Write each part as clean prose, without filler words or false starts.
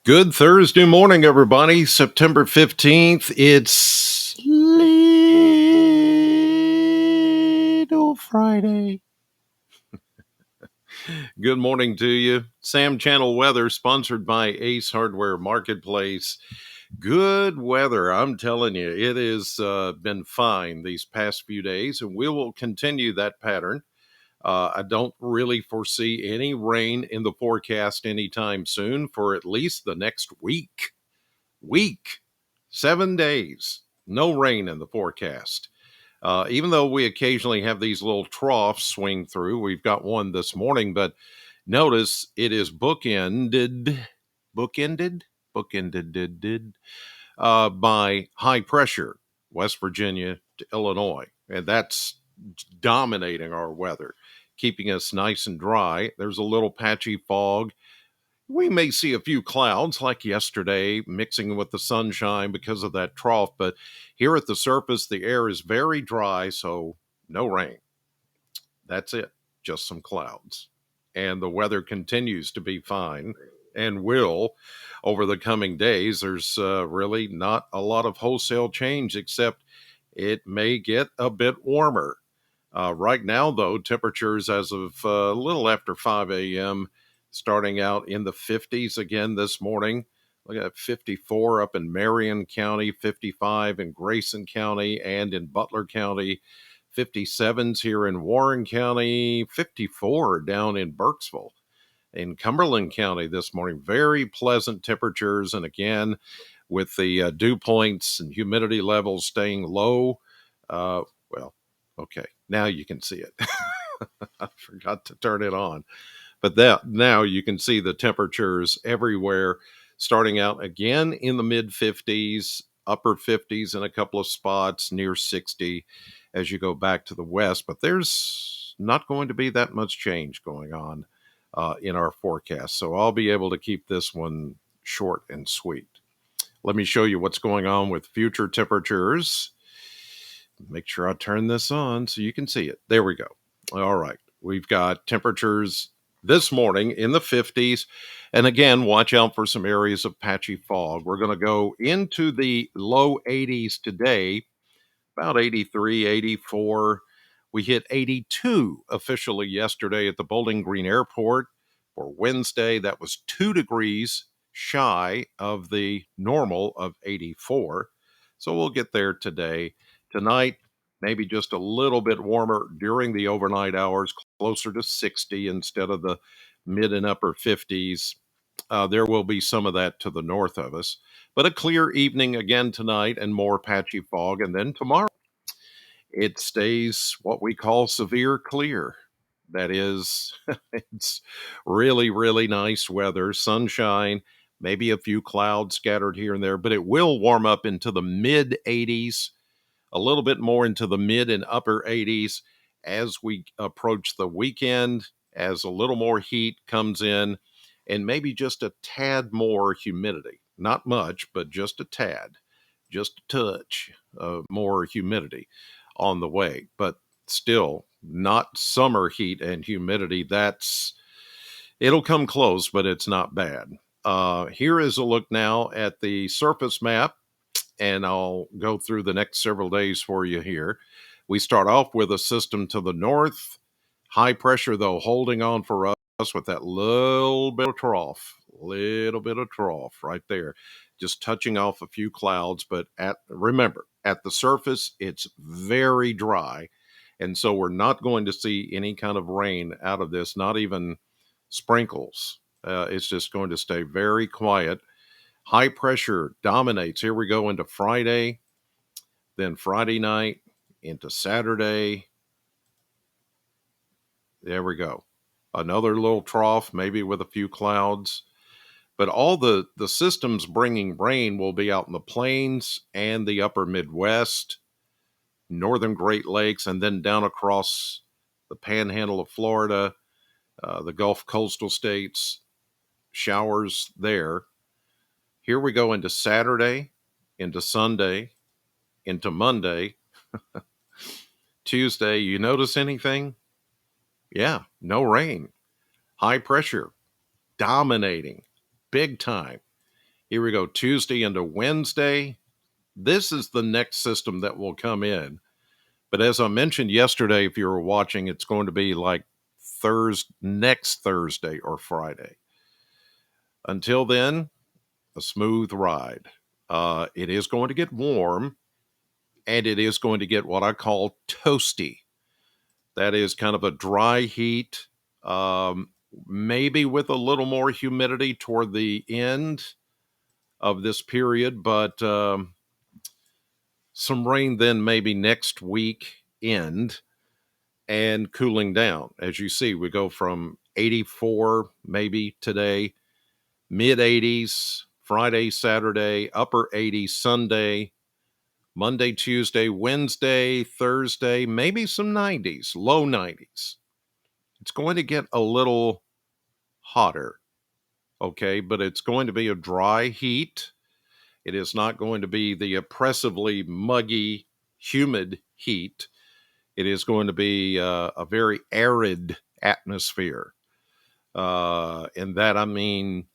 Good Thursday morning, everybody. September 15th. It's Little Friday. Good morning to you. Sam Channel Weather, sponsored by Ace Hardware Marketplace. Good weather. I'm telling you, it has been fine these past few days, and we will continue that pattern. I don't really foresee any rain in the forecast anytime soon for at least the next week, 7 days, no rain in the forecast. Even though we occasionally have these little troughs swing through, we've got one this morning, but notice it is bookended by high pressure, West Virginia to Illinois. And that's dominating our weather, keeping us nice and dry. There's a little patchy fog. We may see a few clouds like yesterday mixing with the sunshine because of that trough, but here at the surface, the air is very dry, so no rain. That's it, just some clouds. And the weather continues to be fine and will over the coming days. There's really not a lot of wholesale change, except it may get a bit warmer. Right now, though, temperatures as of a little after 5 a.m. starting out in the 50s again this morning. Look at 54 up in Marion County, 55 in Grayson County and in Butler County, 57s here in Warren County, 54 down in Burkesville. In Cumberland County this morning, very pleasant temperatures. And again, with the dew points and humidity levels staying low, well, okay, now you can see it. I forgot to turn it on. But now you can see the temperatures everywhere, starting out again in the mid 50s, upper 50s in a couple of spots, near 60 as you go back to the west. But there's not going to be that much change going on in our forecast. So I'll be able to keep this one short and sweet. Let me show you what's going on with future temperatures. Make sure I turn this on so you can see it. There we go. All right. We've got temperatures this morning in the 50s. And again, watch out for some areas of patchy fog. We're going to go into the low 80s today, about 83, 84. We hit 82 officially yesterday at the Bowling Green Airport. For Wednesday, that was 2 degrees shy of the normal of 84. So we'll get there today. Tonight, maybe just a little bit warmer during the overnight hours, closer to 60 instead of the mid and upper 50s. There will be some of that to the north of us, but a clear evening again tonight and more patchy fog. And then tomorrow, it stays what we call severe clear. That is, it's really, really nice weather, sunshine, maybe a few clouds scattered here and there, but it will warm up into the mid 80s, a little bit more into the mid and upper 80s as we approach the weekend, as a little more heat comes in, and maybe just a tad more humidity. Not much, but just a tad, just a touch more humidity on the way. But still, not summer heat and humidity. It'll come close, but it's not bad. Here is a look now at the surface map, and I'll go through the next several days for you here. We start off with a system to the north, high pressure, though, holding on for us with that little bit of trough right there, just touching off a few clouds. But remember, at the surface, it's very dry. And so we're not going to see any kind of rain out of this, not even sprinkles. It's just going to stay very quiet. High pressure dominates. Here we go into Friday, then Friday night into Saturday. There we go. Another little trough, maybe with a few clouds. But all the systems bringing rain will be out in the plains and the upper Midwest, northern Great Lakes, and then down across the panhandle of Florida, the Gulf coastal states, showers there. Here we go into Saturday, into Sunday, into Monday, Tuesday. You notice anything? Yeah, no rain. High pressure dominating big time. Here we go, Tuesday into Wednesday. This is the next system that will come in. But as I mentioned yesterday, if you were watching, it's going to be like next Thursday or Friday. Until then, a smooth ride. It is going to get warm, and it is going to get what I call toasty. That is kind of a dry heat, maybe with a little more humidity toward the end of this period, but some rain then maybe next week end and cooling down. As you see, we go from 84 maybe today, mid 80s, Friday, Saturday, upper 80s, Sunday, Monday, Tuesday, Wednesday, Thursday, maybe some 90s, low 90s. It's going to get a little hotter, okay? But it's going to be a dry heat. It is not going to be the oppressively muggy, humid heat. It is going to be a very arid atmosphere. And that I mean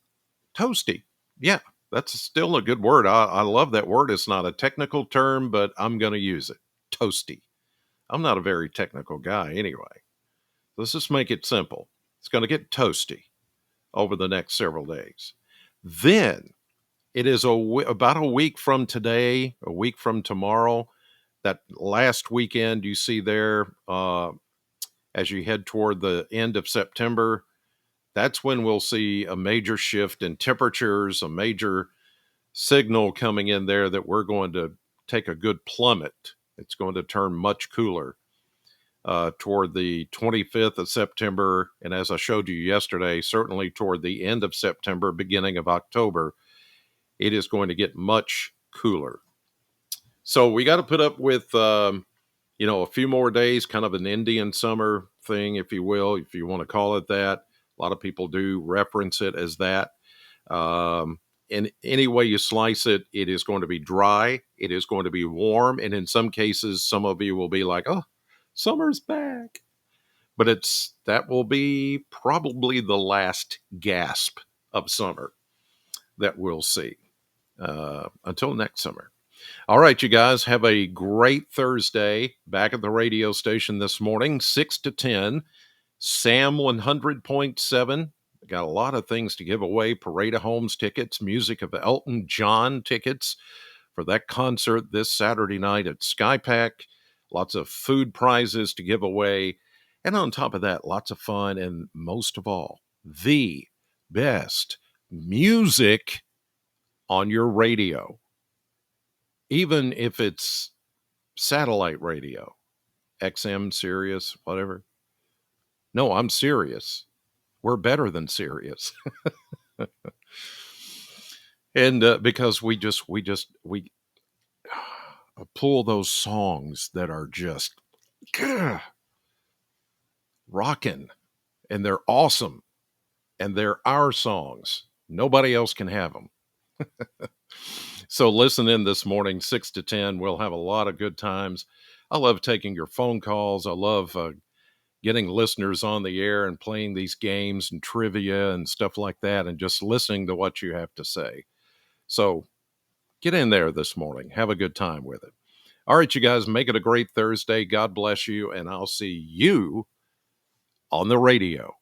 toasty. Yeah, that's still a good word. I love that word. It's not a technical term, but I'm going to use it. Toasty. I'm not a very technical guy anyway. Let's just make it simple. It's going to get toasty over the next several days. Then it is about a week from today, a week from tomorrow, that last weekend you see there as you head toward the end of September. That's when we'll see a major shift in temperatures, a major signal coming in there that we're going to take a good plummet. It's going to turn much cooler toward the 25th of September. And as I showed you yesterday, certainly toward the end of September, beginning of October, it is going to get much cooler. So we got to put up with, a few more days, kind of an Indian summer thing, if you will, if you want to call it that. A lot of people do reference it as that. And any way you slice it, it is going to be dry. It is going to be warm. And in some cases, some of you will be like, oh, summer's back. But that will be probably the last gasp of summer that we'll see until next summer. All right, you guys, have a great Thursday back at the radio station this morning, 6 to 10, Sam 100.7. Got a lot of things to give away: Parade of Homes tickets, music of Elton John tickets for that concert this Saturday night at SkyPack, lots of food prizes to give away, and on top of that, lots of fun, and most of all, the best music on your radio, even if it's satellite radio, XM, Sirius, whatever. No, I'm serious. We're better than Sirius. And because we pull those songs that are just rocking, and they're awesome, and they're our songs. Nobody else can have them. So listen in this morning, 6 to 10. We'll have a lot of good times. I love taking your phone calls. I love getting listeners on the air and playing these games and trivia and stuff like that, and just listening to what you have to say. So get in there this morning. Have a good time with it. All right, you guys, make it a great Thursday. God bless you, and I'll see you on the radio.